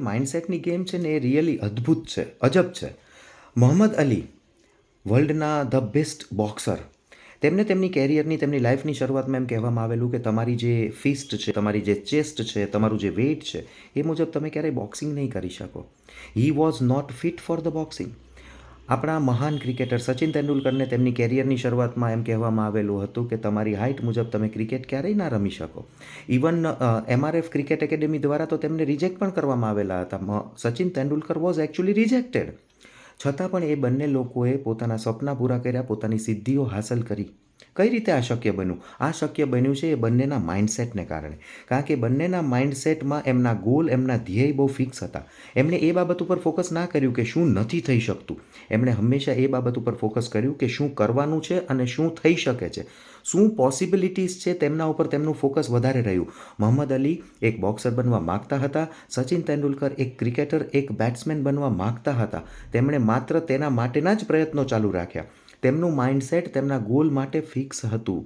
માઇન્ડસેટની game છે ને એ really અદ્ભુત છે, અજબ છે. મોહમ્મદ અલી, વર્લ્ડના ધ બેસ્ટ બોક્સર, તેમને તેમની કેરિયરની, તેમની લાઈફની શરૂઆતમાં એમ કહેવામાં આવેલું કે તમારી જે ફિસ્ટ છે, તમારી જે ચેસ્ટ છે, તમારું જે વેઇટ છે, એ મુજબ તમે ક્યારેય બોક્સિંગ નહીં કરી શકો. He was not fit for the boxing. આપણા મહાન ક્રિકેટર સચિન તેંડુલકરને તેમની કેરિયરની શરૂઆતમાં એમ કહેવામાં આવેલું હતું કે તમારી હાઇટ મુજબ તમે ક્રિકેટ ક્યારેય ના રમી શકો. ઇવન MRF ક્રિકેટ એકેડેમી દ્વારા તો તેમને રિજેક્ટ પણ કરવામાં આવેલા હતા. Sachin Tendulkar was actually rejected. છતાં પણ એ બંને લોકોએ પોતાના સપના પૂરા કર્યા, પોતાની સિદ્ધિઓ હાંસલ કરી. કઈ રીતે આ શક્ય બન્યું? આ શક્ય બન્યું છે એ બંનેના માઇન્ડસેટને કારણે. કારણ કે બંનેના માઇન્ડસેટમાં એમના ગોલ, એમના ધ્યેય બહુ ફિક્સ હતા. એમણે એ બાબત ઉપર ફોકસ ના કર્યું કે શું નથી થઈ શકતું. એમણે હંમેશા એ બાબત ઉપર ફોકસ કર્યું કે શું કરવાનું છે અને શું થઈ શકે છે, શું પોસિબિલિટીઝ છે, તેમના ઉપર તેમનું ફોકસ વધારે રહ્યું. મોહમ્મદ અલી એક બોક્સર બનવા માગતા હતા. સચિન તેંડુલકર એક ક્રિકેટર, એક બેટ્સમેન બનવા માગતા હતા. તેમણે માત્ર તેના માટેના જ પ્રયત્નો ચાલુ રાખ્યા. તેમનું માઇન્ડસેટ તેમના ગોલ માટે ફિક્સ હતું.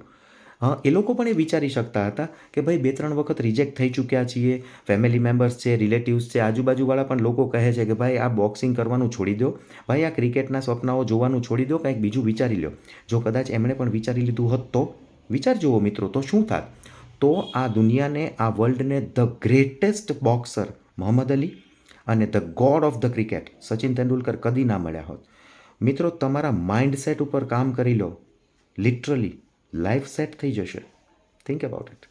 એ લોકો પણ એ વિચારી શકતા હતા કે ભાઈ 2-3 વખત રિજેક્ટ થઈ ચૂક્યા છીએ, ફેમિલી મેમ્બર્સ છે, રિલેટિવ્સ છે, આજુબાજુવાળા પણ લોકો કહે છે કે ભાઈ આ બોક્સિંગ કરવાનું છોડી દો, ભાઈ આ ક્રિકેટના સ્વપ્નાઓ જોવાનું છોડી દો, કંઈક બીજું વિચારી લો. જો કદાચ એમણે પણ વિચારી લીધું હોત તો વિચાર જુઓ મિત્રો, તો શું થાત? તો આ દુનિયાને, આ વર્લ્ડને the greatest boxer Mohammad Ali અને the God of the cricket Sachin Tendulkar કદી ના મળ્યા હોત. મિત્રો, તમારા માઇન્ડસેટ ઉપર કામ કરી લો, લિટરલી લાઈફ સેટ થઈ જશે. Think about it.